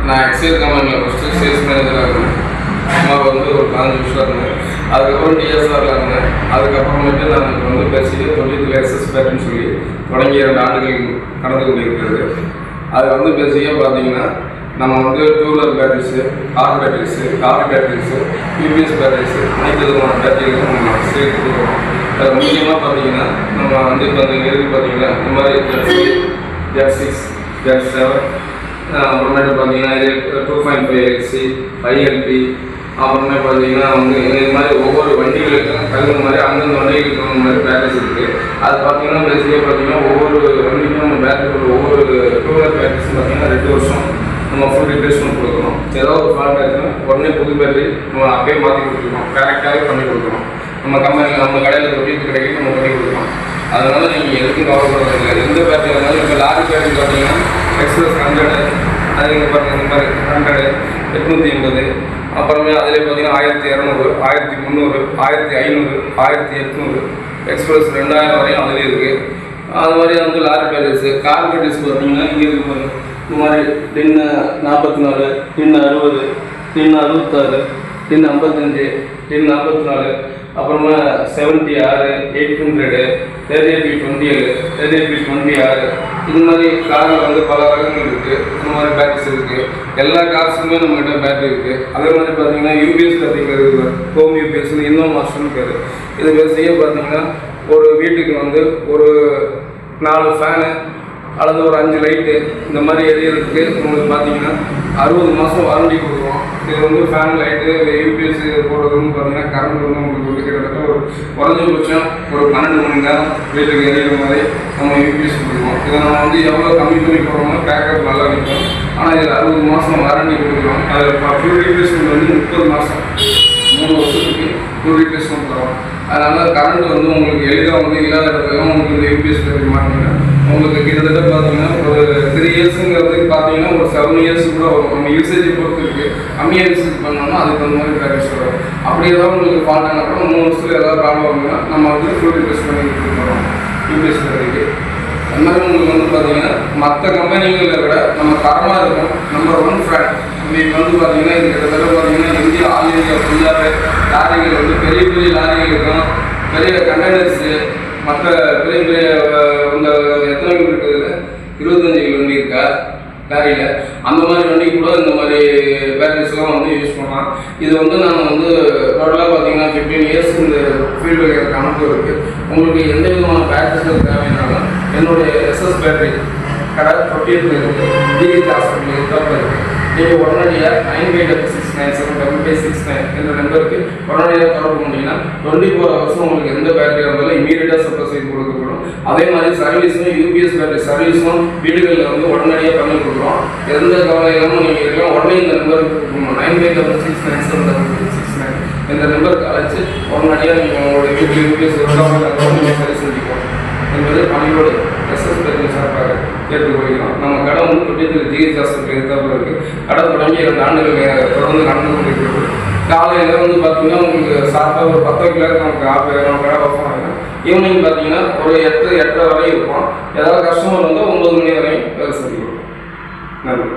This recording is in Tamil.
நான் எக்ஸைஸ் கம்பெனியில் ஃபஸ்ட்டு சேல்ஸ் மேனேஜராக இருந்தேன். சுமார் வந்து ஒரு 15 வருஷம் இருந்தேன். அதுக்கப்புறம் டிஎஸ்ஆரில் இருந்தேன். அதுக்கப்புறமேட்டு நமக்கு வந்து பேசிட்டு தொழில் எக்ஸஸ் பேட்டர்ன்னு சொல்லி தொடங்கி 2 ஆண்டுகள் நடந்து கொண்டிருக்கிறது. அது வந்து பேசிக்காக பார்த்தீங்கன்னா நம்ம வந்து two wheeler batteries, car batteries, car batteries, UPS batteries அனைத்து விதமான பேட்டரிகளும் நம்ம சேல் கொடுக்குறோம். அது முக்கியமாக பார்த்தீங்கன்னா நம்ம வந்து இப்போ அந்த இருக்கு பார்த்தீங்கன்னா இந்த மாதிரி Z6, Z7 அப்புறமேட்டு பார்த்தீங்கன்னா இது 2.5 XC, 5LP அப்புறமே பார்த்தீங்கன்னா வந்து இது மாதிரி ஒவ்வொரு வண்டிகளுக்கும் தகுந்த மாதிரி அந்தந்த வண்டிகளுக்கு தகுந்த மாதிரி பேட்டரிஸ் இருக்குது. அது பார்த்தீங்கன்னா பேசிக்காக பார்த்தீங்கன்னா ஒவ்வொரு வண்டிக்கும் நம்ம பேட்டரி ஒவ்வொரு டூவீலர் பேட்டரிஸும் பார்த்தீங்கன்னா 2 வருஷம் நம்ம ஃபுல் ரீப்ளேஸ்மெண்ட் கொடுக்குறோம். ஏதாவது ஒரு ஃபால்ட் ஆச்சுன்னா உடனே புது பேட்டரி நம்ம அப்படியே மாற்றி கொடுத்துருக்கோம். கரெக்டாகவே பண்ணி கொடுக்குறோம். நம்ம கம்பெனியில் நம்ம கடையில் தொட்டிட்டு கிடைக்கும் நம்ம பண்ணி கொடுக்குறோம். அதனால் நீங்கள் எதுக்கும் கவலைப்படுறது இல்லை. எந்த பேட்டரி இருந்தாலும் இப்போ லாரி பேட்டரி பார்த்தீங்கன்னா எக்ஸ்பிரஸ் 100 அது இங்கே பாருங்கள் இந்த மாதிரி 100, 880 அப்புறமே அதிலே பார்த்தீங்கன்னா 1200, 1300, 1500, 1800 எக்ஸ்பிரஸ் 2000 வரையும் அதிலே இருக்குது. அது மாதிரி வந்து லாரி பேட்டரிஸு, கார் பேட்டரிஸ் பார்த்தீங்கன்னா இங்கே இருக்கு பாருங்கள். இந்த மாதிரி டின் 44, டின் 60, டின் 66, டின் 55, டின் 44 அப்புறமா 76, 800, 38P27, 38P26 இது மாதிரி காரில் வந்து பல ரகங்கள் இருக்குது. இந்த மாதிரி பேட்டரிஸ் இருக்குது. எல்லா கார்ஸுமே நம்மகிட்ட பேட்டரி இருக்குது. அதே மாதிரி பார்த்தீங்கன்னா யூபிஎஸ் பேட்டரிங்கிறது ஹோம் யூபிஎஸ்ன்னு இன்னும் மாஸ்டர்னு பேர். இது பேசிக்காக பார்த்தீங்கன்னா ஒரு வீட்டுக்கு வந்து ஒரு 4 ஃபேனு அல்லது ஒரு 5 லைட்டு இந்த மாதிரி எரியறதுக்கு உங்களுக்கு பார்த்தீங்கன்னா 60 மாதம் வாரண்டி கொடுக்குறோம். இது வந்து ஃபேன் லைட்டு இல்லை யூபிஎஸ் போடுறதுன்னு பார்த்தீங்கன்னா கரண்ட் வந்து உங்களுக்கு வந்து கிட்டத்தட்ட ஒரு குறைஞ்சபட்சம் ஒரு 12 மணி நேரம் வீட்டுக்கு எரியிற மாதிரி நம்ம யூபிஎஸ் கொடுக்குறோம். இதை நம்ம வந்து எவ்வளோ கம்மி பண்ணி போடுறோமோ பேக்கப் நல்லா நிற்கும். ஆனால் இதில் 60 மாதம் வாரண்டி கொடுக்குறோம். அதில் ஃபியூல் ரீப்ளேஸ்மெண்ட் வந்து 30 மாதம் 3 வருஷத்துக்கு ஃபியூல் ரீப்ளேஸ்மெண்ட் தரோம். அதனால் கரண்ட் வந்து உங்களுக்கு எளிதாக வந்து இல்லாத இடத்துல உங்களுக்கு இந்த யூபிஎஸ் பேட்டரி மாட்டிங்கன்னா உங்களுக்கு கிட்டத்தட்ட பார்த்தீங்கன்னா ஒரு 3 இயர்ஸுங்கிறது பார்த்தீங்கன்னா ஒரு 7 இயர்ஸ் கூட வரும். நம்ம யூசேஜை பொறுத்து இருக்குது. கம்மியாக யூசேஜ் பண்ணோம்னா அதுக்கு தகுந்த மாதிரி பேட்டரிஸ் வரும். அப்படி ஏதாவது உங்களுக்கு ஃபால்ட் ஆனால் கூட 3 வருஷத்தில் ஏதாவது ப்ராப்ளம் வருதுன்னா நம்ம வந்து ஃபுல் ரிப்ளேஸ் பண்ணி கொடுத்துருக்கோம் யூபிஎஸ் பேட்டரிக்கு. அது மாதிரி உங்களுக்கு வந்து பார்த்தீங்கன்னா மற்ற கம்பெனிகளை விட நம்ம தரமாக இருக்கும். நம்பர் 1 ஃபேன் இன்னைக்கு வந்து பார்த்தீங்கன்னா இது கிட்டத்தட்ட பார்த்தீங்கன்னா இந்தியா ஆல் இந்தியா ஃபுல்லாகவே லாரிகள் வந்து பெரிய பெரிய லாரிகள் இருக்கும். பெரிய கண்டெய்னர்ஸு மற்ற பெரிய பெரிய இந்த எத்தனை கிலோ இருக்குது 25 கிலோ வண்டி இருக்கா லாரியில் அந்த மாதிரி வண்டி கூட இந்த மாதிரி பேட்டரிஸ்லாம் வந்து யூஸ் பண்ணலாம். இது வந்து நாங்கள் வந்து டோட்டலாக பார்த்தீங்கன்னா 15 இயர்ஸ் இந்த ஃபீல்டு எனக்கு அனுப்பி இருக்குது. உங்களுக்கு எந்த விதமான பேட்டரிஸ்கள் தேவைன்னாலும் என்னுடைய எஸ்எஸ் பேட்டரி கடை தொட்டியில் இருக்குது. டிஹெச் ஹாஸ்பிட்டல் எதிர்த்தாப்பில் இருக்குது. நீங்கள் உடனடியாக 9566975569 என்ற நம்பருக்கு உடனடியாக தொடர்பு பண்ணிங்கன்னா 24 hours உங்களுக்கு எந்த பேட்டரியாக இருந்தாலும் இமீடியட்டாக சப்ளை செய்து கொடுக்கப்படும். அதே மாதிரி சர்வீஸும் யூபிஎஸ் பேட்டரி சர்வீஸும் வீடுகளில் வந்து உடனடியாக பண்ணி கொடுக்குறோம். எந்த கவலை இல்லாமல் நீங்கள் இருக்கலாம். உடனே இந்த நம்பருக்கு 9566975569 என்ற நம்பருக்கு அழைச்சி உடனடியாக நீங்கள் உங்களுடைய வீட்டில் யூபிஎஸ் சரி செஞ்சுக்கணும் என்பது பணியோடு எஸ்எஸ் பேட்டரி சார்பாக கேட்டுக்கொள்கிறோம். நம்ம கடை வந்து தொட்டியத்தில் டிஹெச் ஹாஸ்பிட்டல் எதிர்த்தாப்பில் இருக்குது. கடை தொடங்கி 2 ஆண்டுகள் தொடர்ந்து நடந்து கொண்டிருக்கிறது. காலையில் வந்து பார்த்தீங்கன்னா உங்களுக்கு சாப்பிட்டா ஒரு 10 கிலோக்கு நமக்கு நம்ம கடை ஓப்பன் ஆகிடும். ஈவினிங் பார்த்தீங்கன்னா ஒரு 8 8:30 வரையும் இருப்போம். ஏதாவது கஸ்டமர் வந்து 9 மணி வரையும் வேலை செஞ்சு கொடுப்போம். நன்றி.